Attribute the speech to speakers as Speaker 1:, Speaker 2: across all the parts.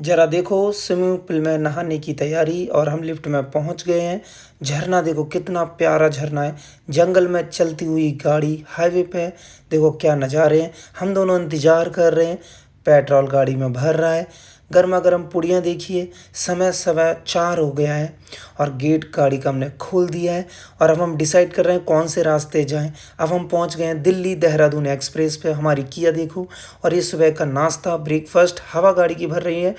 Speaker 1: जरा देखो swimming pool में नहाने की तैयारी और हम लिफ्ट में पहुंच गए हैं। झरना देखो कितना प्यारा झरना है। जंगल में चलती हुई गाड़ी हाईवे पे देखो क्या नज़ारे हैं। हम दोनों इंतज़ार कर रहे हैं। पेट्रोल गाड़ी में भर रहा है। गर्मा गर्म पुड़ियाँ देखिए। समय समय 4 हो गया है और गेट गाड़ी का हमने खोल दिया है। और अब हम डिसाइड कर रहे हैं कौन से रास्ते जाएं। अब हम पहुंच गए हैं दिल्ली देहरादून एक्सप्रेस पे। हमारी किया देखो और ये सुबह का नाश्ता ब्रेकफास्ट हवा गाड़ी की भर रही है।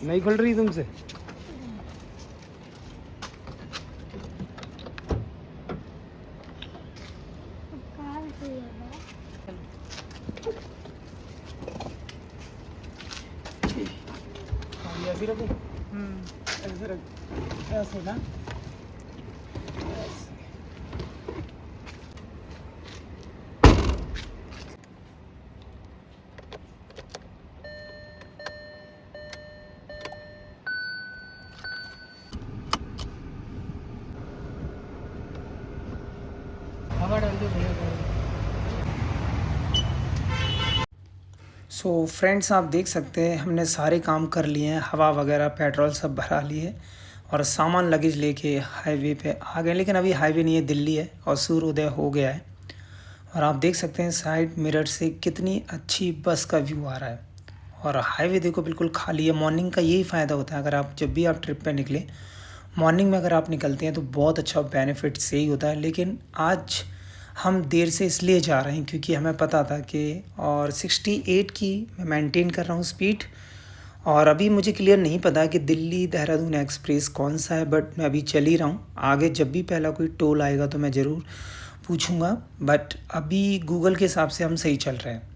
Speaker 2: नहीं खुल रही तुमसे। ऐसे रखो। ऐसे रख। ऐसे ना। हवा डाल दो भैया।
Speaker 1: सो फ्रेंड्स आप देख सकते हैं हमने सारे काम कर लिए हैं। हवा वगैरह पेट्रोल सब भरा लिए और सामान लगेज लेके हाईवे पे आ गए। लेकिन अभी हाईवे नहीं है, दिल्ली है और सूर्योदय हो गया है। और आप देख सकते हैं साइड मिरर से कितनी अच्छी बस का व्यू आ रहा है। और हाईवे देखो बिल्कुल खाली है। मॉर्निंग का यही फ़ायदा होता है। अगर आप जब भी आप ट्रिप पे निकले मॉर्निंग में अगर आप निकलते हैं तो बहुत अच्छा बेनिफिट्स यही होता है। लेकिन आज हम देर से इसलिए जा रहे हैं क्योंकि हमें पता था कि और 68 की मैं मेंटेन कर रहा हूँ स्पीड। और अभी मुझे क्लियर नहीं पता कि दिल्ली देहरादून एक्सप्रेस कौन सा है, बट मैं अभी चल ही रहा हूँ। आगे जब भी पहला कोई टोल आएगा तो मैं ज़रूर पूछूंगा, बट अभी गूगल के हिसाब से हम सही चल रहे हैं।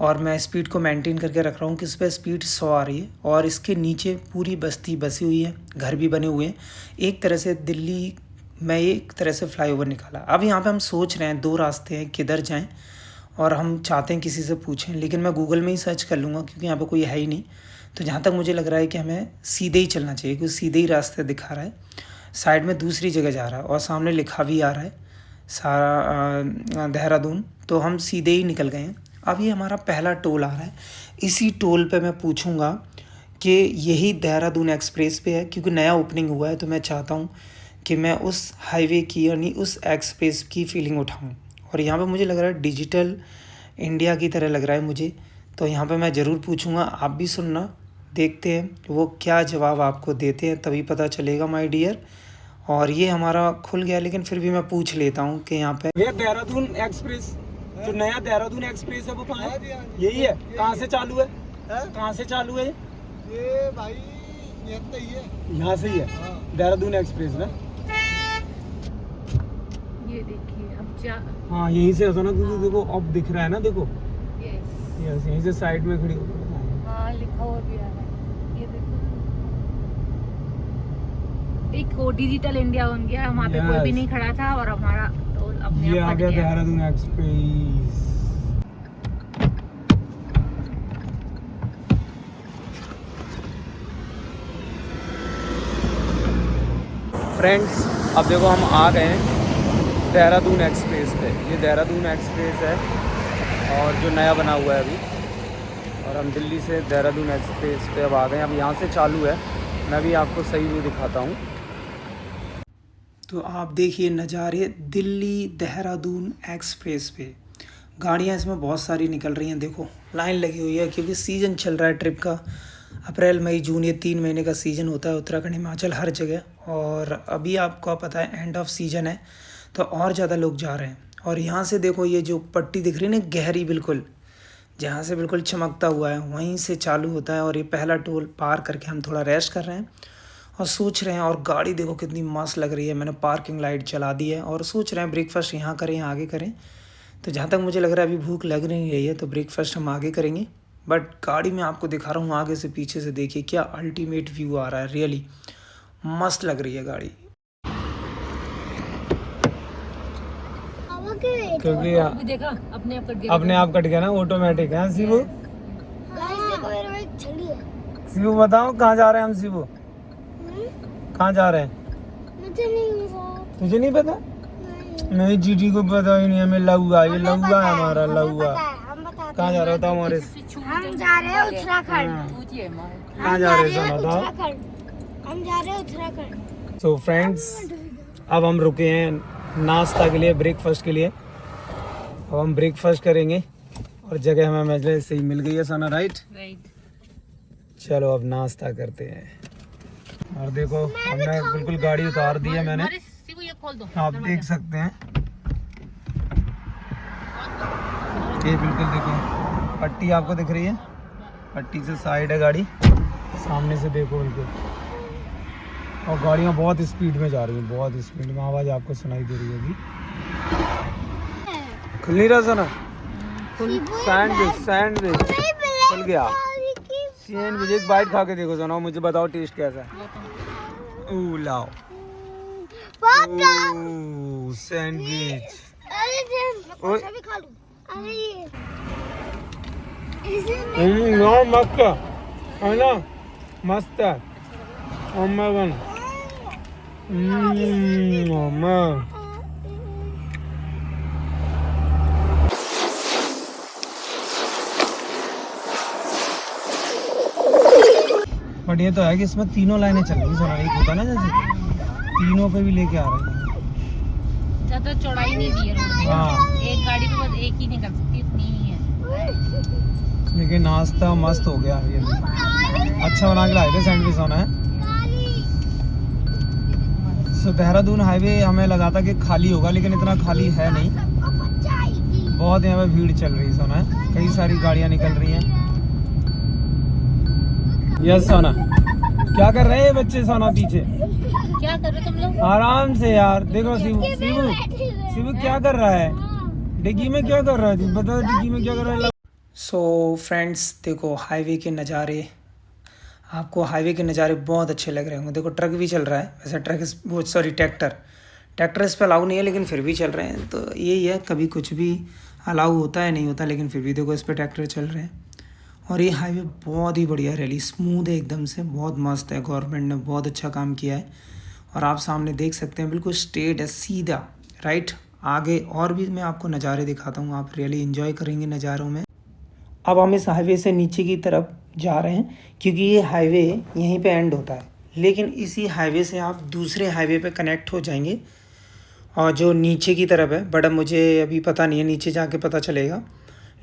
Speaker 1: और मैं स्पीड को मेंटेन करके रख रहा हूँ कि इस पर स्पीड 100 आ रही है। और इसके नीचे पूरी बस्ती बसी हुई है, घर भी बने हुए हैं। एक तरह से दिल्ली में एक तरह से फ्लाईओवर निकाला। अब यहाँ पे हम सोच रहे हैं 2 रास्ते हैं किधर जाएं। और हम चाहते हैं किसी से पूछें, लेकिन मैं गूगल में ही सर्च कर लूँगा क्योंकि यहाँ पे कोई है ही नहीं। तो जहाँ तक मुझे लग रहा है कि हमें सीधे ही चलना चाहिए क्योंकि सीधे ही रास्ते दिखा रहा है। साइड में दूसरी जगह जा रहा है और सामने लिखा भी आ रहा है सारा देहरादून। तो हम सीधे ही निकल गए हैं। अब ये हमारा पहला टोल आ रहा है। इसी टोल पे मैं पूछूंगा कि यही देहरादून एक्सप्रेस पे है क्योंकि नया ओपनिंग हुआ है। तो मैं चाहता हूँ कि मैं उस हाईवे की यानी उस एक्सप्रेस की फ़ीलिंग उठाऊँ। और यहाँ पे मुझे लग रहा है डिजिटल इंडिया की तरह लग रहा है मुझे। तो यहाँ पे मैं ज़रूर पूछूंगा, आप भी सुनना। देखते हैं वो क्या जवाब आपको देते हैं, तभी पता चलेगा माय डियर। और ये हमारा खुल गया, लेकिन फिर भी मैं पूछ लेता हूँ कि यहाँ पे
Speaker 2: ये देहरादून एक्सप्रेस जो नया देहरादून एक्सप्रेस है वो कहाँ है? यही है। कहाँ से चालू है? कहाँ से चालू है?
Speaker 3: ये भाई ही है।
Speaker 2: यहाँ से ही है देहरादून एक्सप्रेस ना।
Speaker 4: ये देखिए अब जा।
Speaker 2: हाँ यहीं से होता ना, क्योंकि देखो अब दिख रहा है ना। देखो
Speaker 4: यस
Speaker 2: यहीं से साइड में खड़ी होकर
Speaker 4: हाँ लिखा हुआ भी आ रहा है। ये देखो एक वो डिजिटल इंडिया बन गया। वहाँ पे कोई भी नहीं खड़ा था और हमारा टोल अपने
Speaker 2: ये
Speaker 4: आप
Speaker 2: आ
Speaker 4: कट
Speaker 2: गया
Speaker 4: गया।
Speaker 2: देहरादून एक्सप्रेस। फ्रेंड्स अब देखो हम आ गए हैं देहरादून एक्सप्रेस पे। ये देहरादून एक्सप्रेस है और जो नया बना हुआ है अभी। और हम दिल्ली से देहरादून एक्सप्रेस पे अब आ गए हैं। अब यहाँ से चालू है। मैं भी आपको सही व्यू दिखाता हूँ।
Speaker 1: तो आप देखिए नज़ारे दिल्ली देहरादून एक्सप्रेस पे। गाड़ियाँ इसमें बहुत सारी निकल रही हैं। देखो लाइन लगी हुई है क्योंकि सीज़न चल रहा है ट्रिप का। अप्रैल मई जून ये 3 महीने का सीज़न होता है उत्तराखंड हिमाचल हर जगह। और अभी आपको पता है एंड ऑफ सीज़न है तो और ज़्यादा लोग जा रहे हैं। और यहाँ से देखो ये जो पट्टी दिख रही है ना गहरी बिल्कुल, जहाँ से बिल्कुल चमकता हुआ है वहीं से चालू होता है। और ये पहला टोल पार करके हम थोड़ा रेस्ट कर रहे हैं और सोच रहे हैं। और गाड़ी देखो कितनी मस्त लग रही है। मैंने पार्किंग लाइट चला दी है और सोच रहे हैं ब्रेकफास्ट यहाँ करें या आगे करें। तो जहाँ तक मुझे लग रहा है अभी भूख लग नहीं रही है तो ब्रेकफास्ट हम आगे करेंगे। बट गाड़ी में आपको दिखा रहा हूँ आगे से पीछे से, देखिए क्या अल्टीमेट व्यू आ रहा है। रियली मस्त लग रही है गाड़ी।
Speaker 2: क्योंकि
Speaker 4: अभी देखा अपने आप कट गया।
Speaker 2: अपने आप कट गया ना, ऑटोमेटिक है। सी वो
Speaker 3: गाइस देखो मेरे में एक छड़ी है।
Speaker 2: शिवू बताओ कहाँ जा रहे हैं हम शिवू? कहाँ जा रहे हैं?
Speaker 3: मुझे नहीं पता।
Speaker 2: तुझे नहीं पता? नहीं जीजी को पता ही नहीं, हमें लहुआ, ये लहुआ है हमारा लहुआ। कहाँ जा रहे हो बताओ हमारे?
Speaker 3: हम जा रहे हैं उत्तराखंड।
Speaker 2: कहाँ जा रहे हो बताओ?
Speaker 3: हम जा रहे हैं उत्तराखंड।
Speaker 2: सो फ्रेंड्स, अब हम रुके हैं नाश्ता के लिए, ब्रेकफास्ट के लिए। अब हम ब्रेकफास्ट करेंगे और जगह हमें मजले से ही मिल गई है सना, राइट? चलो अब नाश्ता करते हैं। और देखो हमने बिल्कुल गाड़ी उतार दी है मैंने, आप देख सकते हैं। ये बिल्कुल देखो पट्टी आपको दिख रही है, पट्टी से साइड है गाड़ी, सामने से देखो बिल्कुल। और गाड़ियाँ बहुत स्पीड में जा रही हैं, बहुत स्पीड में, आवाज़ आपको सुनाई दे रही होगी। खुल नहीं रहा सना? सैंडविच खुल गया। सैंडविच एक बाइट खा के देखो सना, मुझे बताओ टेस्ट कैसा है। ओ लाओ सैंडविच। मस्त है ना, मस्त है। बट ये तो है कि इसमें तीनों लाइनें चल रही सोना, एक होता ना जैसे तीनों पे भी लेके आ रहे हैं।
Speaker 4: ज्यादा चौड़ाई नहीं दी है रोड में।
Speaker 2: हाँ।
Speaker 4: एक गाड़ी पे बस एक ही निकल सकती है, इतनी ही है।
Speaker 2: लेकिन नाश्ता मस्त हो गया, ये अच्छा बना के लाए थे सैंडविच होना है। सो देहरादून हाईवे हमें लगा था कि खाली होगा, लेकिन इतना खाली है नहीं, बहुत यहाँ पे भीड़ चल रही सोना है, कई सारी गाड़ियाँ निकल रही हैं। यस सोना, क्या कर रहे हैं बच्चे सोना पीछे?
Speaker 4: क्या कर रहे हो तुम लोग?
Speaker 2: आराम से यार, देखो शिवू शिवू शिवू क्या कर रहा है, डिग्गी में क्या कर रहा है, बताओ डिग्गी में क्या कर रहा है?
Speaker 1: सो फ्रेंड्स देखो हाईवे के नज़ारे, आपको हाईवे के नज़ारे बहुत अच्छे लग रहे होंगे। देखो ट्रक भी चल रहा है, वैसे ट्रैक्टर इस पर अलाउ नहीं है, लेकिन फिर भी चल रहे हैं। तो यही है, कभी कुछ भी अलाउ होता है नहीं होता, लेकिन फिर भी देखो इस पर ट्रैक्टर चल रहे हैं। और ये हाईवे बहुत ही बढ़िया रैली, स्मूथ है एकदम से, बहुत मस्त है। गवर्नमेंट ने बहुत अच्छा काम किया है। और आप सामने देख सकते हैं बिल्कुल स्ट्रेट है, सीधा राइट। आगे और भी मैं आपको नज़ारे दिखाता हूँ, आप रियली इन्जॉय करेंगे नज़ारों में। अब हम इस हाईवे से नीचे की तरफ जा रहे हैं, क्योंकि ये हाईवे यहीं पे एंड होता है, लेकिन इसी हाईवे से आप दूसरे हाईवे पे कनेक्ट हो जाएंगे, और जो नीचे की तरफ है, बट अब मुझे अभी पता नहीं है, नीचे जाके पता चलेगा।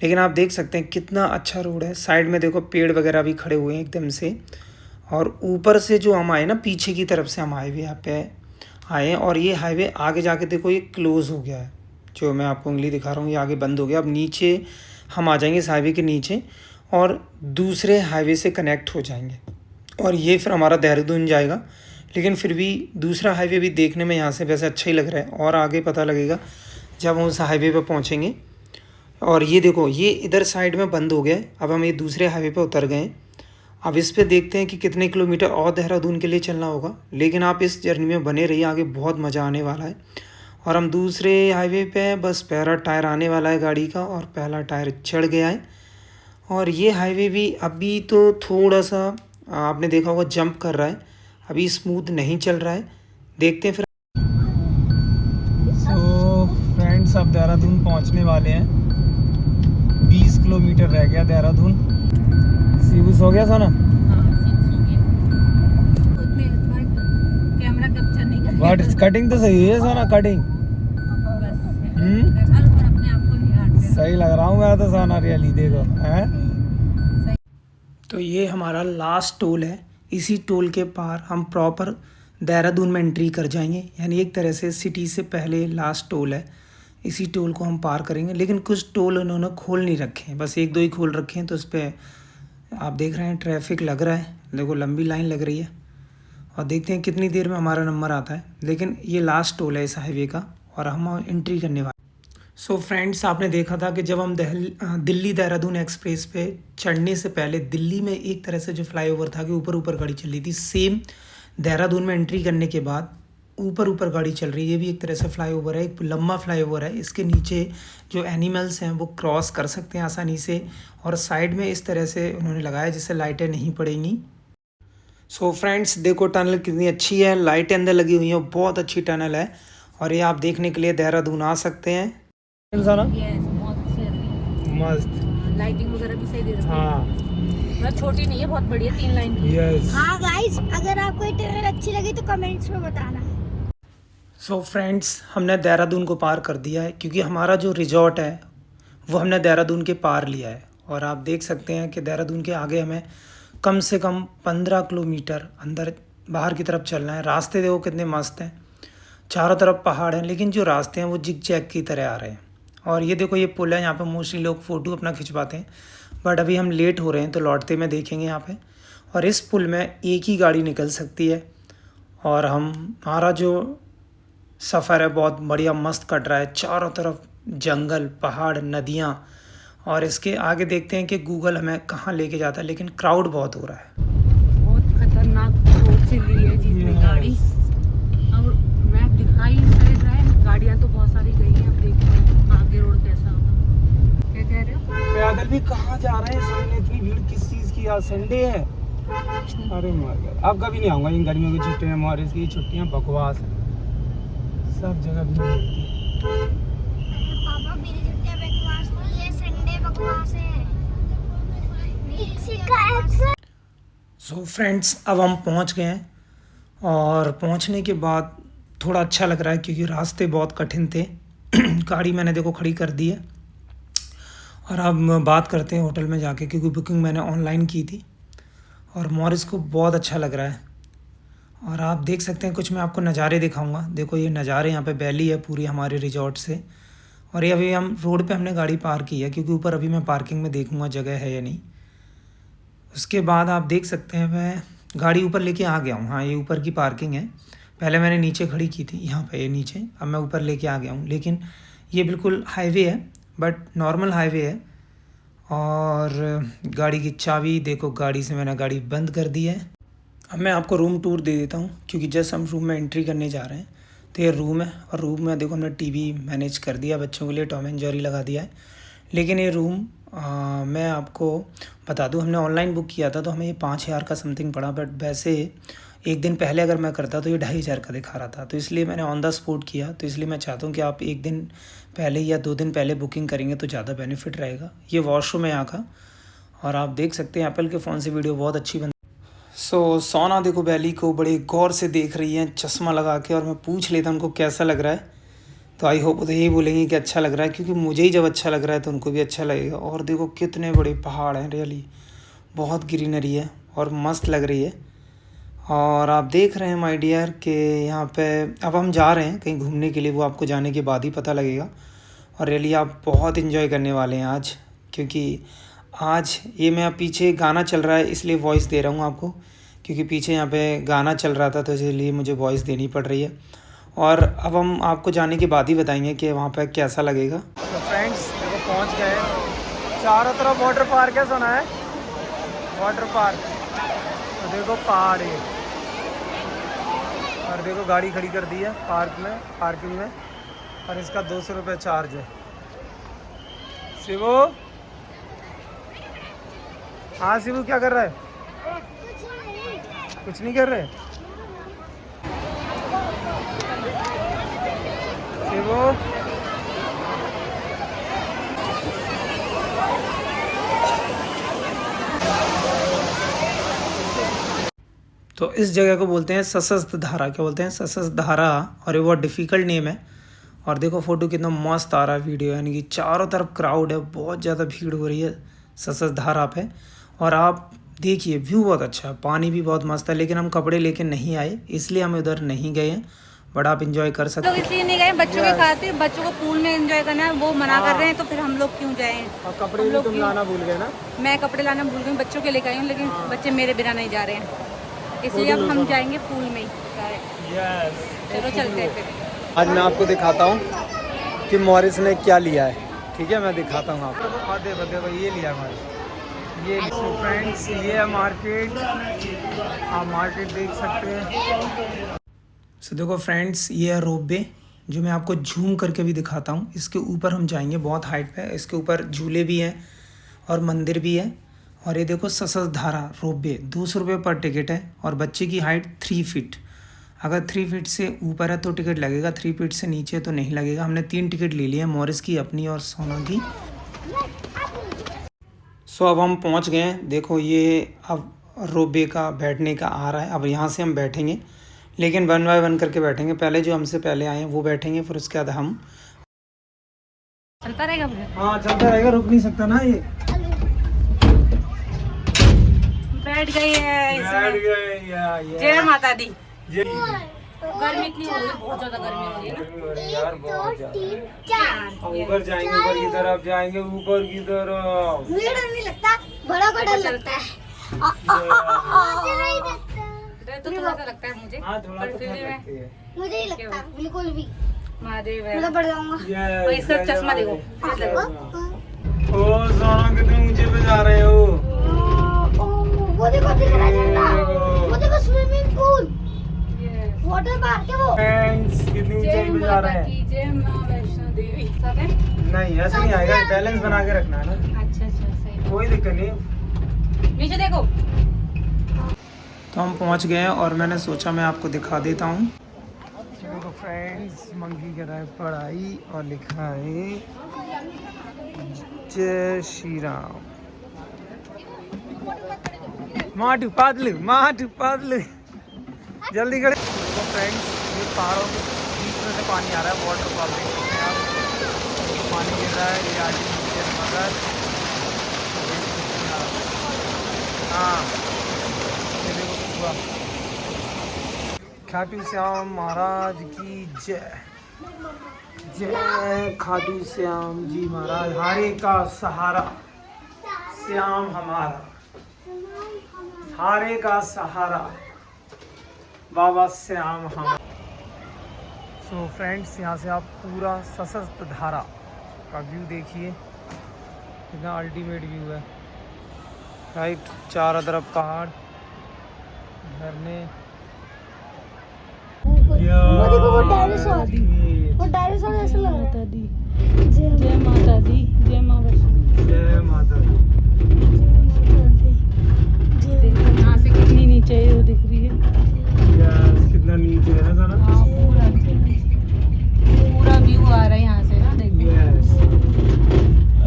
Speaker 1: लेकिन आप देख सकते हैं कितना अच्छा रोड है। साइड में देखो पेड़ वगैरह भी खड़े हुए हैं एकदम से। और ऊपर से जो हम आए ना, पीछे की तरफ से हम हाईवे यहाँ पे आए हैं, और ये हाईवे आगे जाके देखो ये क्लोज़ हो गया है, जो मैं आपको उंगली दिखा रहा हूँ, ये आगे बंद हो गया। अब नीचे हम आ जाएंगे इस हाईवे के नीचे, और दूसरे हाईवे से कनेक्ट हो जाएंगे, और ये फिर हमारा देहरादून जाएगा। लेकिन फिर भी दूसरा हाईवे भी देखने में यहाँ से वैसे अच्छा ही लग रहा है, और आगे पता लगेगा जब हम उस हाईवे पे पहुँचेंगे। और ये देखो ये इधर साइड में बंद हो गया है, अब हम ये दूसरे हाईवे पे उतर गए हैं। अब इस पे देखते हैं कि कितने किलोमीटर और देहरादून के लिए चलना होगा, लेकिन आप इस जर्नी में बने रहिए, आगे बहुत मज़ा आने वाला है। और हम दूसरे हाईवे पे हैं, बस पहला टायर आने वाला है गाड़ी का, और पहला टायर चढ़ गया है। और ये हाईवे भी अभी तो थोड़ा सा आपने देखा होगा जंप कर रहा है, अभी स्मूथ नहीं चल रहा है, देखते हैं फिर। सो फ्रेंड्स अब देहरादून पहुंचने वाले हैं, 20 किलोमीटर रह गया देहरादून। सीबू सो गया सोना?
Speaker 4: कैमरा कैप्चर नहीं कर
Speaker 2: बट कटिंग तो सही है सोना, कटिंग
Speaker 4: अपने आप को निहारते
Speaker 2: सही लग रहा हूँ मैं तो सोना, रियली देखो है।
Speaker 1: तो ये हमारा लास्ट टोल है, इसी टोल के पार हम प्रॉपर देहरादून में एंट्री कर जाएंगे, यानी एक तरह से सिटी से पहले लास्ट टोल है। इसी टोल को हम पार करेंगे, लेकिन कुछ टोल उन्होंने खोल नहीं रखे हैं, बस 1-2 ही खोल रखे हैं। तो उस पर आप देख रहे हैं ट्रैफिक लग रहा है, देखो लंबी लाइन लग रही है, और देखते हैं कितनी देर में हमारा नंबर आता है। लेकिन ये लास्ट टोल है इस हाईवे का, और हम एंट्री करने वाले। सो फ्रेंड्स आपने देखा था कि जब हम दिल्ली देहरादून एक्सप्रेस पे चढ़ने से पहले दिल्ली में एक तरह से जो फ्लाईओवर था कि ऊपर ऊपर गाड़ी चल रही थी, सेम देहरादून में एंट्री करने के बाद ऊपर ऊपर गाड़ी चल रही है। ये भी एक तरह से फ्लाईओवर है, एक लंबा फ्लाईओवर है। इसके नीचे जो एनिमल्स हैं वो क्रॉस कर सकते हैं आसानी से, और साइड में इस तरह से उन्होंने लगाया जिससे लाइटें नहीं पड़ेंगी सो फ्रेंड्स देखो टनल कितनी अच्छी है, लाइटें अंदर लगी हुई हैं, बहुत अच्छी टनल है। और ये आप देखने के लिए देहरादून आ सकते हैं।
Speaker 4: यस, बहुत अच्छी लग रही
Speaker 1: मस्त।
Speaker 4: है। लाइटिंग वगैरह भी सही दे रखी है।
Speaker 1: हाँ
Speaker 4: मतलब छोटी नहीं है, बहुत बड़ी है, 3 लाइन की।
Speaker 1: यस।
Speaker 3: हाँ गाइस, अगर आपको ये टनल अच्छी लगी तो कमेंट्स में बताना।
Speaker 1: सो फ्रेंड्स हमने देहरादून को पार कर दिया है, क्योंकि हमारा जो रिजॉर्ट है वो हमने देहरादून के पार लिया है। और आप देख सकते हैं कि देहरादून के आगे हमें कम से कम 15 किलोमीटर अंदर बाहर की तरफ चलना है। रास्ते देखो कितने मस्त हैं, चारों तरफ पहाड़ हैं, लेकिन जो रास्ते हैं वो जिग जैग की तरह आ रहे हैं। और ये देखो ये पुल है, यहाँ पे मोस्टली लोग फ़ोटो अपना खिंचवाते हैं, बट अभी हम लेट हो रहे हैं तो लौटते में देखेंगे यहाँ पे। और इस पुल में एक ही गाड़ी निकल सकती है। और हमारा जो सफ़र है बहुत बढ़िया मस्त कट रहा है, चारों तरफ जंगल, पहाड़, नदियाँ। और इसके आगे देखते हैं कि गूगल हमें कहाँ लेके जाता है, लेकिन क्राउड बहुत हो रहा है।
Speaker 4: बहुत खतरनाक रोड से ली है जिसमें गाड़ी, और मैप दिखाई नहीं रहा है। गाड़ियाँ तो बहुत सारी गई हैं, अब देखते हैं आगे रोड कैसा होगा। क्या कह रहे हो?
Speaker 1: पैदल भी कहाँ जा रहे हैं, सामने इतनी भीड़ किस चीज़ की, आज संडे है। अरे मार गया, अब कभी नहीं आऊँगा इन गर्मियों की छुट्टियाँ, मॉरिस की छुट्टियाँ बकवास है, सब जगह भीड़ होती है।
Speaker 3: पापा मेरी छुट्टियां बकवास नहीं है, संडे बकवास है।
Speaker 1: सो फ्रेंड्स अब हम पहुंच गए हैं, और पहुंचने के बाद थोड़ा अच्छा लग रहा है, क्योंकि रास्ते बहुत कठिन थे। गाड़ी मैंने देखो खड़ी कर दी है। और अब बात करते हैं होटल में जाके, क्योंकि बुकिंग मैंने ऑनलाइन की थी। और मॉरिस को बहुत अच्छा लग रहा है। और आप देख सकते हैं कुछ मैं आपको नज़ारे दिखाऊंगा। देखो ये नज़ारे, यहाँ पे वैली है पूरी हमारे रिजॉर्ट से। और ये अभी हम रोड पे हमने गाड़ी पार्क की है, क्योंकि ऊपर अभी मैं पार्किंग में देखूंगा जगह है या नहीं। उसके बाद आप देख सकते हैं मैं गाड़ी ऊपर लेके आ गया हूँ। हाँ ये ऊपर की पार्किंग है, पहले मैंने नीचे खड़ी की थी यहाँ पे, ये नीचे, अब मैं ऊपर लेके आ गया हूँ। लेकिन ये बिल्कुल हाईवे है, बट नॉर्मल हाईवे है। और गाड़ी की चाबी देखो, गाड़ी से मैंने गाड़ी बंद कर दी है। अब मैं आपको रूम टूर दे देता हूँ, क्योंकि जस्ट हम रूम में एंट्री करने जा रहे हैं। तो ये रूम है, और रूम में देखो हमने टीवी मैनेज कर दिया, बच्चों के लिए टॉम एंड जेरी लगा दिया है। लेकिन ये रूम मैं आपको बता दूं, हमने ऑनलाइन बुक किया था तो हमें ये 5,000 का समथिंग पड़ा, बट वैसे एक दिन पहले अगर मैं करता तो ये 2,500 का दिखा रहा था। तो इसलिए मैंने ऑन द स्पॉट किया। तो इसलिए मैं चाहता हूँ कि आप एक दिन पहले या 2 दिन पहले बुकिंग करेंगे तो ज़्यादा बेनिफिट रहेगा। ये वॉशरूम है यहाँ का, और आप देख सकते हैं एप्पल के फ़ोन से वीडियो बहुत अच्छी बन। सो सोना देखो वैली को बड़े गौर से देख रही हैं चश्मा लगा के, और मैं पूछ लेता उनको कैसा लग रहा है। तो आई होप तो यही बोलेंगे कि अच्छा लग रहा है, क्योंकि मुझे ही जब अच्छा लग रहा है तो उनको भी अच्छा लगेगा। और देखो कितने बड़े पहाड़ हैं, रियली बहुत ग्रीनरी है और मस्त लग रही है। और आप देख रहे हैं माय डियर कि यहाँ पे अब हम जा रहे हैं कहीं घूमने के लिए, वो आपको जाने के बाद ही पता लगेगा। और रियली आप बहुत इन्जॉय करने वाले हैं आज, क्योंकि आज ये मैं पीछे गाना चल रहा है इसलिए वॉइस दे रहा हूँ आपको, क्योंकि पीछे यहाँ पे गाना चल रहा था तो इसलिए मुझे वॉइस देनी पड़ रही है। और अब हम आपको जाने के बाद ही बताएंगे कि वहाँ पे कैसा लगेगा। तो फ्रेंड्स देखो पहुँच गए, चारों तरफ वाटर पार्क है, सुना है वाटर पार्क। तो देखो पहाड़ है, और देखो गाड़ी खड़ी कर दी है पार्किंग में, और इसका 200 रुपये चार्ज है। शिवू, हाँ शिवू क्या कर रहा है? कुछ नहीं कर रहे शिवू? तो इस जगह को बोलते हैं सशस्त्र धारा। क्या बोलते हैं? सशस्त्र धारा। और ये बहुत डिफ़िकल्ट नेम है। और देखो फ़ोटो कितना मस्त आ रहा है वीडियो, यानी कि चारों तरफ क्राउड है, बहुत ज़्यादा भीड़ हो रही है सशस्त्र धारा पे। और आप देखिए व्यू बहुत अच्छा है, पानी भी बहुत मस्त है। लेकिन हम कपड़े लेके नहीं आए इसलिए हम उधर नहीं गए हैं, बट आप इंजॉय कर सकते
Speaker 4: लोग
Speaker 1: हैं।
Speaker 4: इसलिए नहीं गए, बच्चों के खातिर, बच्चों को पूल में एंजॉय करना है, वो मना कर रहे हैं, तो फिर हम लोग क्यों जाएं?
Speaker 1: और कपड़े भी तुम लाना भूल गए ना?
Speaker 4: मैं कपड़े लाना भूल गई, बच्चों के लेकर आई हूँ, लेकिन बच्चे मेरे बिना नहीं जा रहे हैं, इसलिए अब हम जाएंगे पूल में ही। चलो चलते हैं फिर।
Speaker 2: आज मैं आपको दिखाता हूँ कि मॉरिस ने क्या लिया है। ठीक है, मैं दिखाता हूँ आपको।
Speaker 1: देखो ये लिया हमारे, ये फ्रेंड्स ये है मार्केट, आप मार्केट देख सकते हैं। सो देखो फ्रेंड्स ये है रोपवे, जो मैं आपको झूम करके भी दिखाता हूँ। इसके ऊपर हम जाएंगे, बहुत हाइट पे है, इसके ऊपर झूले भी हैं और मंदिर भी है। और ये देखो ससधारा रोपवे 200 रुपये पर टिकट है और बच्चे की हाइट 3 फीट। अगर 3 फीट से ऊपर है तो टिकट लगेगा, 3 फीट से नीचे तो नहीं लगेगा। हमने 3 टिकट ले लिए हैं, मॉरिस की, अपनी और सोना की। सो अब हम पहुंच गए हैं। देखो ये अब रोपवे का बैठने का आ रहा है। अब यहाँ से हम बैठेंगे, लेकिन 1 बाय 1 करके बैठेंगे। पहले जो हमसे पहले आए हैं वो बैठेंगे, फिर उसके बाद हम।
Speaker 4: चलता रहेगा मुझे।
Speaker 1: हाँ चलता रहेगा, रुक नहीं सकता ना ये।
Speaker 4: बैठ गई है इसमें। जय माता दी। गर्मी इतनी हो रही है, बहुत ज्यादा गर्मी हो रही है ना
Speaker 2: यार, बहुत ज्यादा। ऊपर जाएंगे, ऊपर की तरफ जाएंगे, ऊपर की तरफ।
Speaker 3: मुझे डर नहीं लगता, बड़ा को डर लगता है।
Speaker 4: डर तो थोड़ा सा लगता है मुझे, पर फिर भी मैं
Speaker 3: मुझे नहीं लगता बिल्कुल भी।
Speaker 4: महादेव
Speaker 3: मैं तो बढ़ जाऊंगा।
Speaker 4: भाई इसका चश्मा देखो।
Speaker 2: ओ सोना, कितने ऊंचे पे जा रहे हो।
Speaker 3: वो देखो दिख रहा है झरना, वो देखो स्विमिंग पूल, वाटर पार्क है वो।
Speaker 2: फ्रेंड्स, कितनी ऊंचाई पे जा रहे हैं।
Speaker 4: जय मां वैष्णो देवी। सब है?
Speaker 2: नहीं ऐसे नहीं आएगा, बैलेंस बना के रखना है ना।
Speaker 4: अच्छा सही।
Speaker 2: कोई दिक्कत नहीं।
Speaker 4: नीचे देखो।
Speaker 1: तो हम पहुंच गए हैं और मैंने सोचा मैं आपको दिखा देता हूं। देखो फ्रेंड्स, मंकी कर रहा है पढ़ाई और लिखा है जय श्री राम। माटू पादलू जल्दी करे। तो फ्रेंड्स, ये पहाड़ों के बीच में से पानी आ रहा है, वाटरफॉल देख सकते हैं आप। पानी गिर रहा है, ये आर्टिफिशियल मगर। हाँ ये देखो पूरा। खाटू श्याम महाराज की जय। जय खाटू श्याम जी महाराज। हारे का सहारा श्याम हमारा, हारे का सहारा बाबा श्याम हमारा। सो फ्रेंड्स, यहाँ से आप पूरा सशस्त्र धारा का व्यू देखिए, कितना अल्टीमेट व्यू है। राइट, चारों तरफ पहाड़, झरने।
Speaker 3: वो देखो वो डायनासोर ऐसा लग रहा है।
Speaker 4: जय माता दी। जय मां वैष्णो।
Speaker 1: जय माता दी।
Speaker 4: देखो यहाँ से कितनी नीचे वो दिख रही है।
Speaker 1: यस, कितना नीचे है ना।
Speaker 4: हाँ, पूरा व्यू आ रहा है यहाँ से ना, देखो।
Speaker 1: यस,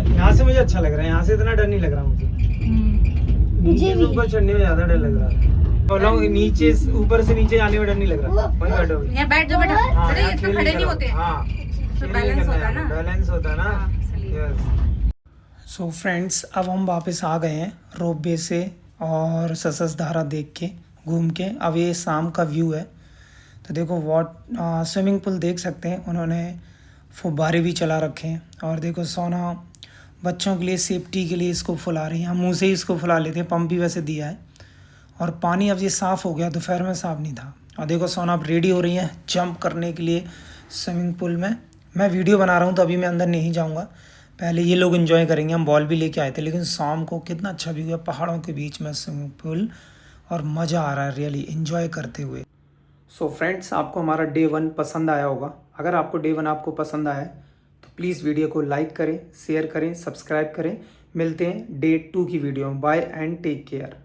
Speaker 1: यहाँ से मुझे अच्छा लग रहा है, यहाँ से इतना डर नहीं लग रहा मुझे। नीचे से ऊपर चढ़ने में ज्यादा डर लग रहा है। और नीचे ऊपर से नीचे आने में डर नहीं लग रहा। वहीं बैठो।
Speaker 4: यहाँ बैठ जाओ बेटा।
Speaker 1: हाँ,
Speaker 4: अरे
Speaker 1: यहाँ
Speaker 4: इसमें
Speaker 1: खेल
Speaker 4: खड़े
Speaker 1: नहीं
Speaker 4: नहीं
Speaker 1: करो।
Speaker 4: होते।
Speaker 1: हाँ,
Speaker 4: तो बैलेंस होता है ना।
Speaker 1: बैलेंस होता है ना।
Speaker 4: हाँ, इसलिए।
Speaker 1: यस। सो फ्रेंड्स, अब हम वापस आ गए हैं रोपवे से और ससधारा देख के, घूम के। अब ये शाम का व्यू है। तो देखो स्विमिंग पूल देख सकते हैं, उन्होंने फुब्बारे भी चला रखे हैं। और देखो सोना बच्चों के लिए सेफ्टी के लिए इसको फुला रही है। हम मुँह से ही इसको फुला लेते हैं, पंप भी वैसे दिया है। और पानी अब ये साफ़ हो गया, दोपहर में साफ़ नहीं था। और देखो सोना अब रेडी हो रही है जंप करने के लिए स्विमिंग पूल में। मैं वीडियो बना रहा हूँ तो अभी मैं अंदर नहीं जाऊँगा, पहले ये लोग एंजॉय करेंगे। हम बॉल भी लेके आए थे, लेकिन शाम को कितना अच्छा व्यू है, पहाड़ों के बीच में स्विमिंग पूल, और मज़ा आ रहा है रियली एंजॉय करते हुए। सो फ्रेंड्स, आपको हमारा डे 1 पसंद आया होगा। अगर आपको डे 1 आपको पसंद आया है तो प्लीज़ वीडियो को लाइक करें, शेयर करें, सब्सक्राइब करें। मिलते हैं डे 2 की वीडियो में। Bye and take care.